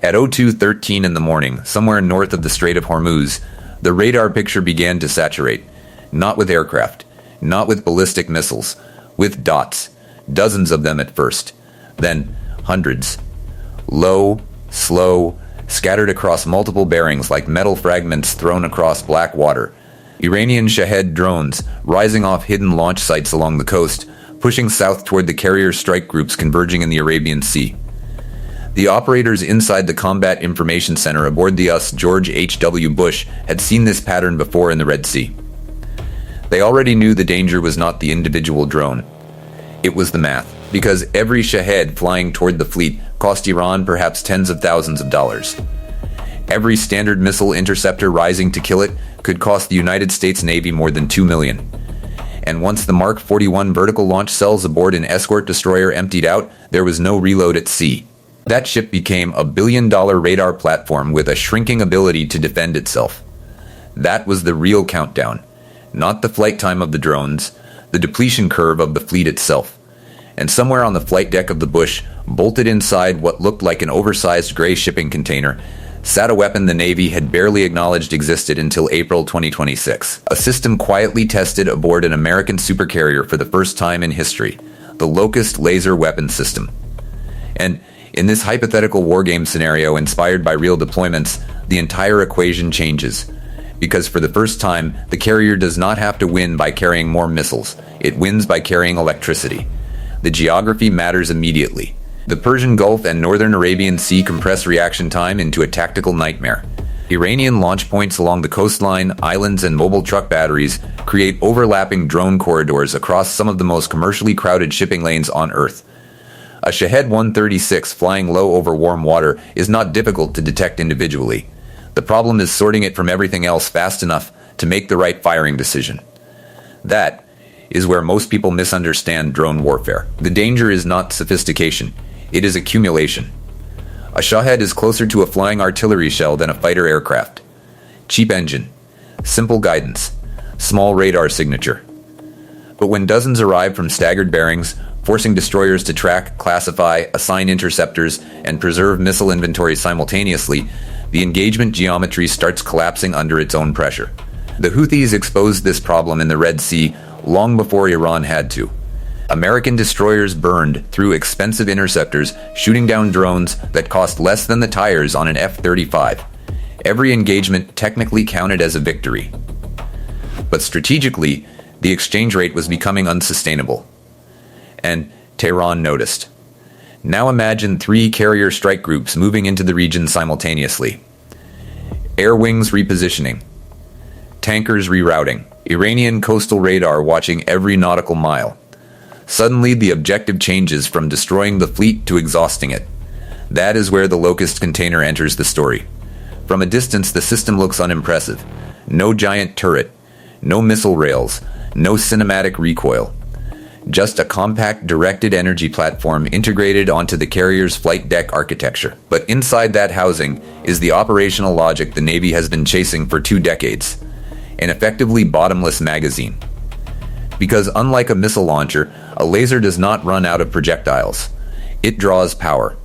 At 02:13 in the morning, somewhere north of the Strait of Hormuz, the radar picture began to saturate. Not with aircraft, not with ballistic missiles, with dots, dozens of them at first, then hundreds. Low, slow, scattered across multiple bearings like metal fragments thrown across black water. Iranian Shahed drones, rising off hidden launch sites along the coast, pushing south toward the carrier strike groups converging in the Arabian Sea. The operators inside the Combat Information Center aboard the USS George H.W. Bush had seen this pattern before in the Red Sea. They already knew the danger was not the individual drone. It was the math, because every Shahed flying toward the fleet cost Iran perhaps tens of thousands of dollars. Every Standard Missile interceptor rising to kill it could cost the United States Navy more than $2 million. And once the Mark 41 vertical launch cells aboard an escort destroyer emptied out, there was no reload at sea. That ship became a billion-dollar radar platform with a shrinking ability to defend itself. That was the real countdown. Not the flight time of the drones, the depletion curve of the fleet itself. And somewhere on the flight deck of the Bush, bolted inside what looked like an oversized gray shipping container, sat a weapon the Navy had barely acknowledged existed until April 2026. A system quietly tested aboard an American supercarrier for the first time in history, the LOCUST laser weapon system. And in this hypothetical wargame scenario inspired by real deployments, the entire equation changes. Because for the first time, the carrier does not have to win by carrying more missiles. It wins by carrying electricity. The geography matters immediately. The Persian Gulf and northern Arabian Sea compress reaction time into a tactical nightmare. Iranian launch points along the coastline, islands, and mobile truck batteries create overlapping drone corridors across some of the most commercially crowded shipping lanes on Earth. A Shahed 136 flying low over warm water is not difficult to detect individually. The problem is sorting it from everything else fast enough to make the right firing decision. That is where most people misunderstand drone warfare. The danger is not sophistication, it is accumulation. A Shahed is closer to a flying artillery shell than a fighter aircraft. Cheap engine, simple guidance, small radar signature. But when dozens arrive from staggered bearings, forcing destroyers to track, classify, assign interceptors, and preserve missile inventories simultaneously, the engagement geometry starts collapsing under its own pressure. The Houthis exposed this problem in the Red Sea long before Iran had to. American destroyers burned through expensive interceptors, shooting down drones that cost less than the tires on an F-35. Every engagement technically counted as a victory. But strategically, the exchange rate was becoming unsustainable. And Tehran noticed. Now imagine 3 carrier strike groups moving into the region simultaneously. Air wings repositioning. Tankers rerouting. Iranian coastal radar watching every nautical mile. Suddenly, the objective changes from destroying the fleet to exhausting it. That is where the LOCUST container enters the story. From a distance, the system looks unimpressive. No giant turret, no missile rails, no cinematic recoil. Just a compact directed energy platform integrated onto the carrier's flight deck architecture. But inside that housing is the operational logic the Navy has been chasing for 2 decades. An effectively bottomless magazine. Because unlike a missile launcher, a laser does not run out of projectiles. It draws power.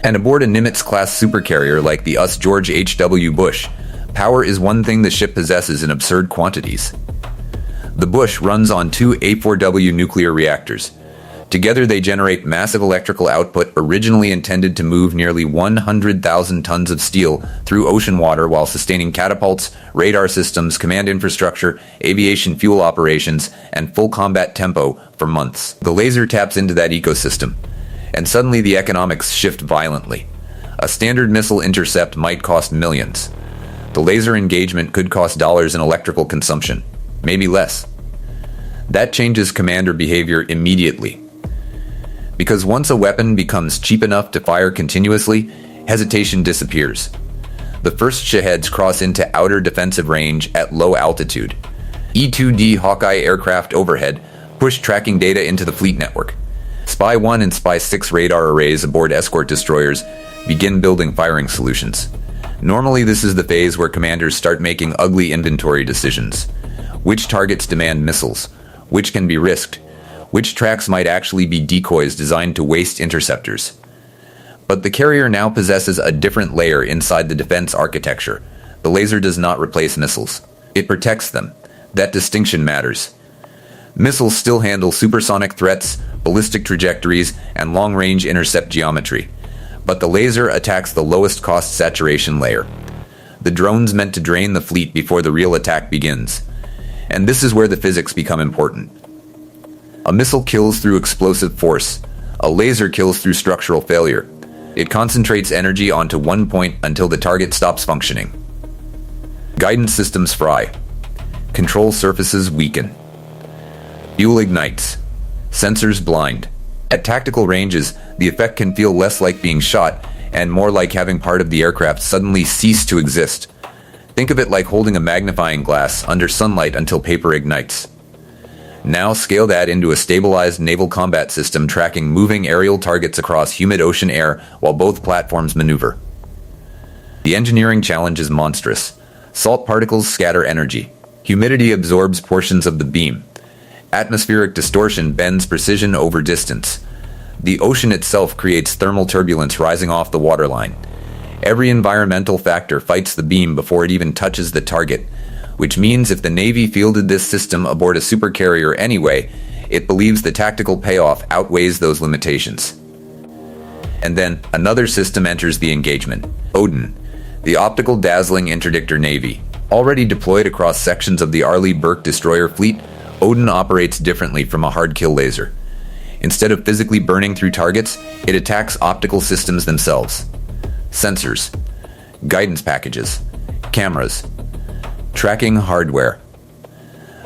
And aboard a Nimitz-class supercarrier like the USS George H.W. Bush, power is one thing the ship possesses in absurd quantities. The Bush runs on 2 A4W nuclear reactors. Together they generate massive electrical output originally intended to move nearly 100,000 tons of steel through ocean water while sustaining catapults, radar systems, command infrastructure, aviation fuel operations, and full combat tempo for months. The laser taps into that ecosystem, and suddenly the economics shift violently. A standard missile intercept might cost millions. The laser engagement could cost dollars in electrical consumption, maybe less. That changes commander behavior immediately. Because once a weapon becomes cheap enough to fire continuously, hesitation disappears. The first Shaheds cross into outer defensive range at low altitude. E-2D Hawkeye aircraft overhead push tracking data into the fleet network. Spy 1 and Spy 6 radar arrays aboard escort destroyers begin building firing solutions. Normally this is the phase where commanders start making ugly inventory decisions. Which targets demand missiles? Which can be risked? Which tracks might actually be decoys designed to waste interceptors? But the carrier now possesses a different layer inside the defense architecture. The laser does not replace missiles. It protects them. That distinction matters. Missiles still handle supersonic threats, ballistic trajectories, and long-range intercept geometry. But the laser attacks the lowest cost saturation layer. The drone's meant to drain the fleet before the real attack begins. And this is where the physics become important. A missile kills through explosive force. A laser kills through structural failure. It concentrates energy onto one point until the target stops functioning. Guidance systems fry. Control surfaces weaken. Fuel ignites. Sensors blind. At tactical ranges, the effect can feel less like being shot and more like having part of the aircraft suddenly cease to exist. Think of it like holding a magnifying glass under sunlight until paper ignites. Now scale that into a stabilized naval combat system tracking moving aerial targets across humid ocean air while both platforms maneuver. The engineering challenge is monstrous. Salt particles scatter energy. Humidity absorbs portions of the beam. Atmospheric distortion bends precision over distance. The ocean itself creates thermal turbulence rising off the waterline. Every environmental factor fights the beam before it even touches the target, which means if the Navy fielded this system aboard a supercarrier anyway, it believes the tactical payoff outweighs those limitations. And then, another system enters the engagement. ODIN, the Optical Dazzling Interdictor Navy. Already deployed across sections of the Arleigh Burke destroyer fleet, ODIN operates differently from a hard-kill laser. Instead of physically burning through targets, it attacks optical systems themselves. Sensors, guidance packages, cameras, tracking hardware.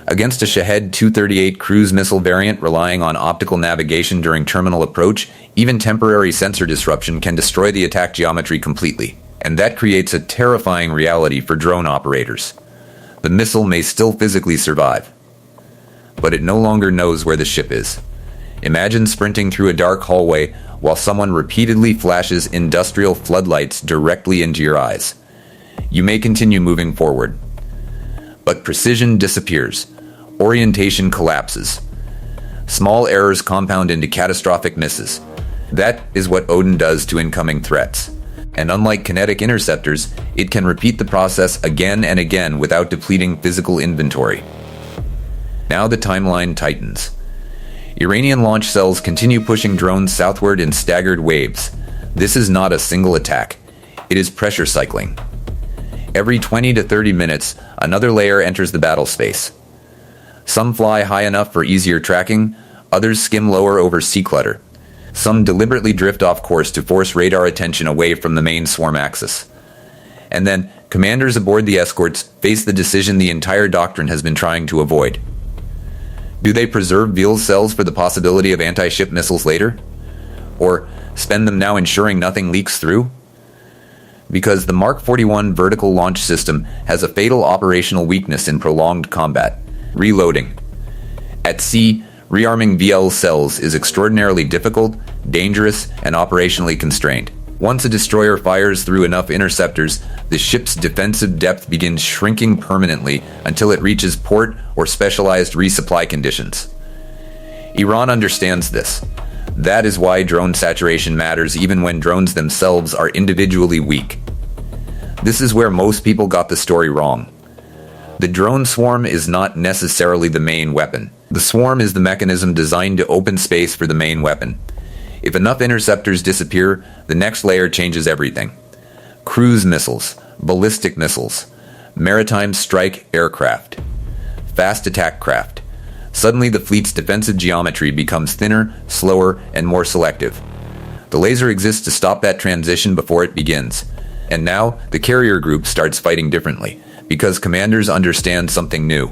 Against a Shahed 238 cruise missile variant relying on optical navigation during terminal approach, even temporary sensor disruption can destroy the attack geometry completely, and that creates a terrifying reality for drone operators. The missile may still physically survive, but it no longer knows where the ship is. Imagine sprinting through a dark hallway while someone repeatedly flashes industrial floodlights directly into your eyes. You may continue moving forward, but precision disappears. Orientation collapses. Small errors compound into catastrophic misses. That is what ODIN does to incoming threats. And unlike kinetic interceptors, it can repeat the process again and again without depleting physical inventory. Now the timeline tightens. Iranian launch cells continue pushing drones southward in staggered waves. This is not a single attack. It is pressure cycling. Every 20 to 30 minutes, another layer enters the battle space. Some fly high enough for easier tracking, others skim lower over sea clutter. Some deliberately drift off course to force radar attention away from the main swarm axis. And then, commanders aboard the escorts face the decision the entire doctrine has been trying to avoid. Do they preserve Veal's cells for the possibility of anti-ship missiles later? Or spend them now ensuring nothing leaks through? Because the Mark 41 vertical launch system has a fatal operational weakness in prolonged combat: reloading. At sea, rearming VL cells is extraordinarily difficult, dangerous, and operationally constrained. Once a destroyer fires through enough interceptors, the ship's defensive depth begins shrinking permanently until it reaches port or specialized resupply conditions. Iran understands this. That is why drone saturation matters even when drones themselves are individually weak. This is where most people got the story wrong. The drone swarm is not necessarily the main weapon. The swarm is the mechanism designed to open space for the main weapon. If enough interceptors disappear, the next layer changes everything. Cruise missiles, ballistic missiles, maritime strike aircraft, fast attack craft. Suddenly the fleet's defensive geometry becomes thinner, slower, and more selective. The laser exists to stop that transition before it begins. And now, the carrier group starts fighting differently, because commanders understand something new.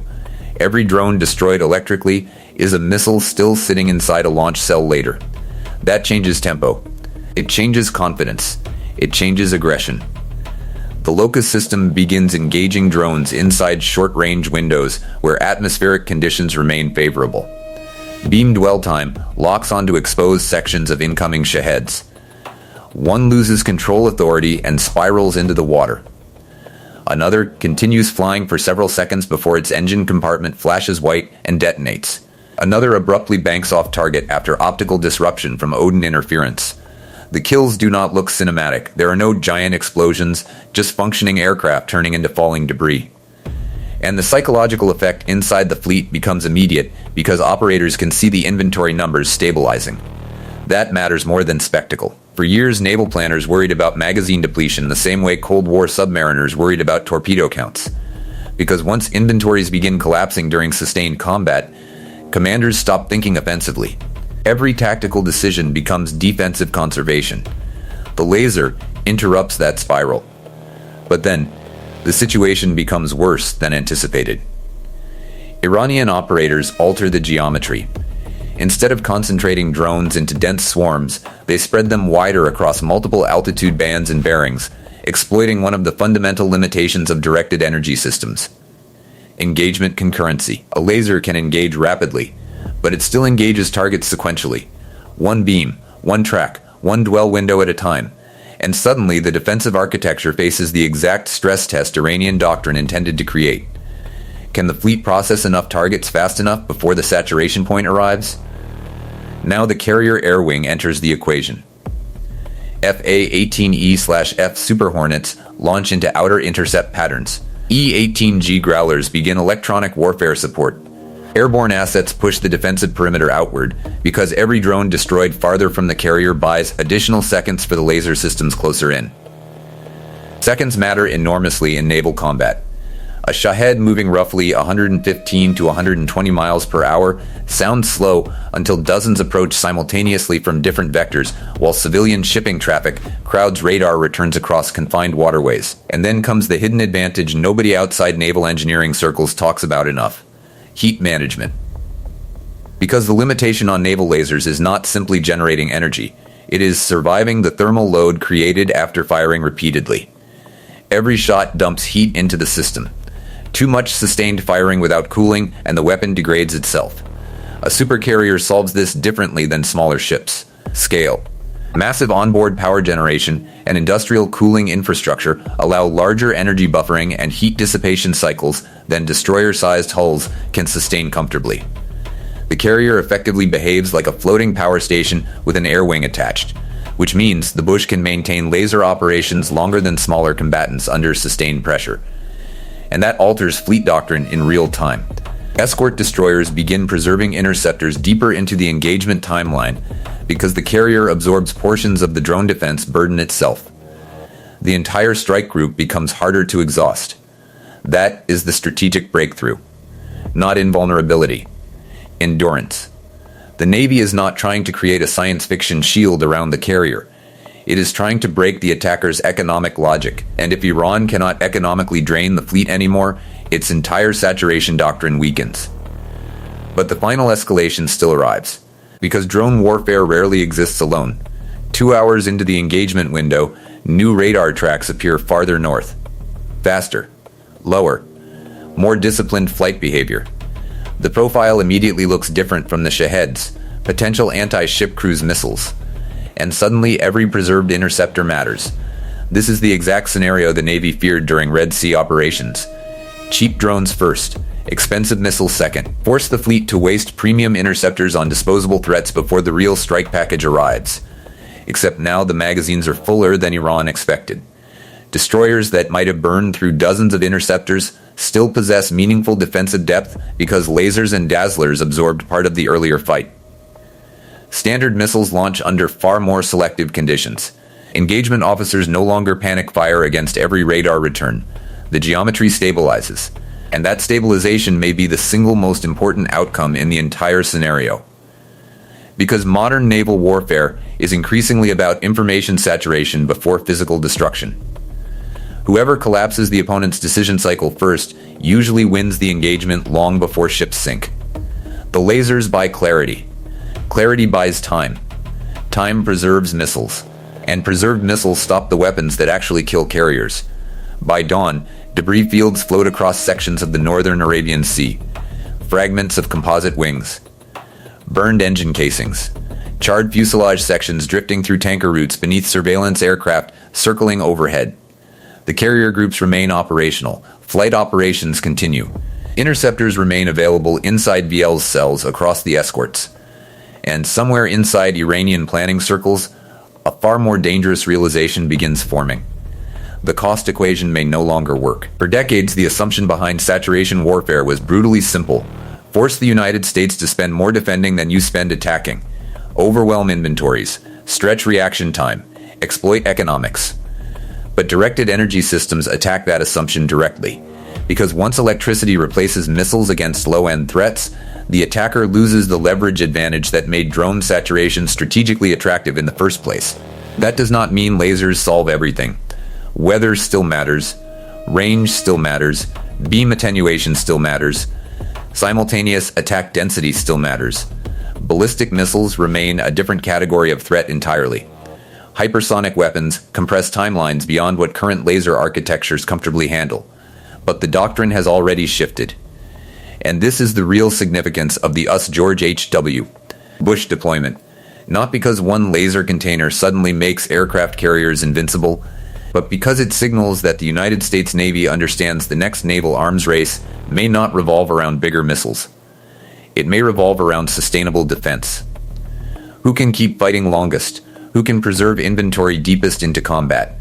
Every drone destroyed electrically is a missile still sitting inside a launch cell later. That changes tempo. It changes confidence. It changes aggression. The LOCUST system begins engaging drones inside short-range windows where atmospheric conditions remain favorable. Beam dwell time locks onto exposed sections of incoming Shaheds. One loses control authority and spirals into the water. Another continues flying for several seconds before its engine compartment flashes white and detonates. Another abruptly banks off target after optical disruption from ODIN interference. The kills do not look cinematic. There are no giant explosions, just functioning aircraft turning into falling debris. And the psychological effect inside the fleet becomes immediate because operators can see the inventory numbers stabilizing. That matters more than spectacle. For years, naval planners worried about magazine depletion the same way Cold War submariners worried about torpedo counts. Because once inventories begin collapsing during sustained combat, commanders stop thinking offensively. Every tactical decision becomes defensive conservation. The laser interrupts that spiral. But then, the situation becomes worse than anticipated. Iranian operators alter the geometry. Instead of concentrating drones into dense swarms, they spread them wider across multiple altitude bands and bearings, exploiting one of the fundamental limitations of directed energy systems. Engagement concurrency. A laser can engage rapidly, but it still engages targets sequentially. One beam, one track, one dwell window at a time. And suddenly the defensive architecture faces the exact stress test Iranian doctrine intended to create. Can the fleet process enough targets fast enough before the saturation point arrives? Now the carrier air wing enters the equation. FA-18E/F Super Hornets launch into outer intercept patterns. E-18G Growlers begin electronic warfare support. Airborne assets push the defensive perimeter outward because every drone destroyed farther from the carrier buys additional seconds for the laser systems closer in. Seconds matter enormously in naval combat. A Shahed moving roughly 115 to 120 miles per hour sounds slow until dozens approach simultaneously from different vectors, while civilian shipping traffic crowds radar returns across confined waterways. And then comes the hidden advantage nobody outside naval engineering circles talks about enough: heat management. Because the limitation on naval lasers is not simply generating energy, it is surviving the thermal load created after firing repeatedly. Every shot dumps heat into the system. Too much sustained firing without cooling, and the weapon degrades itself. A supercarrier solves this differently than smaller ships. Scale. Massive onboard power generation and industrial cooling infrastructure allow larger energy buffering and heat dissipation cycles than destroyer-sized hulls can sustain comfortably. The carrier effectively behaves like a floating power station with an air wing attached, which means the bush can maintain laser operations longer than smaller combatants under sustained pressure. And that alters fleet doctrine in real time. Escort destroyers begin preserving interceptors deeper into the engagement timeline because the carrier absorbs portions of the drone defense burden itself. The entire strike group becomes harder to exhaust. That is the strategic breakthrough. Not invulnerability. Endurance. The Navy is not trying to create a science fiction shield around the carrier. It is trying to break the attacker's economic logic, and if Iran cannot economically drain the fleet anymore, its entire saturation doctrine weakens. But the final escalation still arrives, because drone warfare rarely exists alone. 2 hours into the engagement window, new radar tracks appear farther north. Faster, lower, more disciplined flight behavior. The profile immediately looks different from the Shaheds, potential anti-ship cruise missiles. And suddenly every preserved interceptor matters. This is the exact scenario the Navy feared during Red Sea operations. Cheap drones first, expensive missiles second. Force the fleet to waste premium interceptors on disposable threats before the real strike package arrives. Except now the magazines are fuller than Iran expected. Destroyers that might have burned through dozens of interceptors still possess meaningful defensive depth because lasers and dazzlers absorbed part of the earlier fight. Standard missiles launch under far more selective conditions. Engagement officers no longer panic fire against every radar return. The geometry stabilizes, and that stabilization may be the single most important outcome in the entire scenario. Because modern naval warfare is increasingly about information saturation before physical destruction. Whoever collapses the opponent's decision cycle first usually wins the engagement long before ships sink. The lasers buy clarity. Clarity buys time. Time preserves missiles. And preserved missiles stop the weapons that actually kill carriers. By dawn, debris fields float across sections of the northern Arabian Sea. Fragments of composite wings. Burned engine casings. Charred fuselage sections drifting through tanker routes beneath surveillance aircraft circling overhead. The carrier groups remain operational. Flight operations continue. Interceptors remain available inside VL's cells across the escorts. And somewhere inside Iranian planning circles, a far more dangerous realization begins forming. The cost equation may no longer work. For decades, the assumption behind saturation warfare was brutally simple. Force the United States to spend more defending than you spend attacking. Overwhelm inventories. Stretch reaction time. Exploit economics. But directed energy systems attack that assumption directly. Because once electricity replaces missiles against low-end threats, the attacker loses the leverage advantage that made drone saturation strategically attractive in the first place. That does not mean lasers solve everything. Weather still matters. Range still matters. Beam attenuation still matters. Simultaneous attack density still matters. Ballistic missiles remain a different category of threat entirely. Hypersonic weapons compress timelines beyond what current laser architectures comfortably handle. But the doctrine has already shifted. And this is the real significance of the USS George H.W. Bush deployment. Not because one laser container suddenly makes aircraft carriers invincible, but because it signals that the United States Navy understands the next naval arms race may not revolve around bigger missiles. It may revolve around sustainable defense. Who can keep fighting longest? Who can preserve inventory deepest into combat?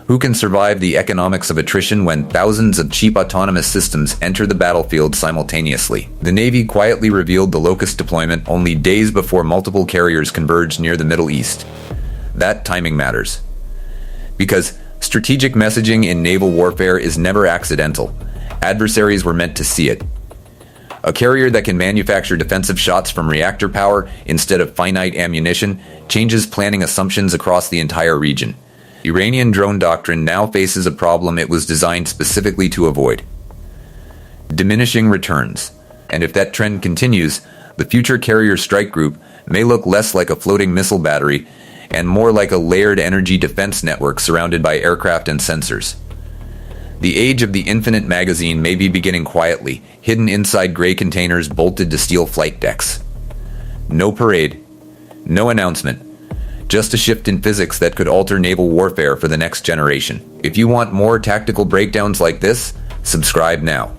Who can survive the economics of attrition when thousands of cheap autonomous systems enter the battlefield simultaneously? The Navy quietly revealed the LOCUST deployment only days before multiple carriers converged near the Middle East. That timing matters. Because strategic messaging in naval warfare is never accidental. Adversaries were meant to see it. A carrier that can manufacture defensive shots from reactor power instead of finite ammunition changes planning assumptions across the entire region. Iranian drone doctrine now faces a problem it was designed specifically to avoid: diminishing returns. And if that trend continues, the future carrier strike group may look less like a floating missile battery and more like a layered energy defense network surrounded by aircraft and sensors. The age of the infinite magazine may be beginning quietly, hidden inside gray containers bolted to steel flight decks. No parade, no announcement, just a shift in physics that could alter naval warfare for the next generation. If you want more tactical breakdowns like this, subscribe now.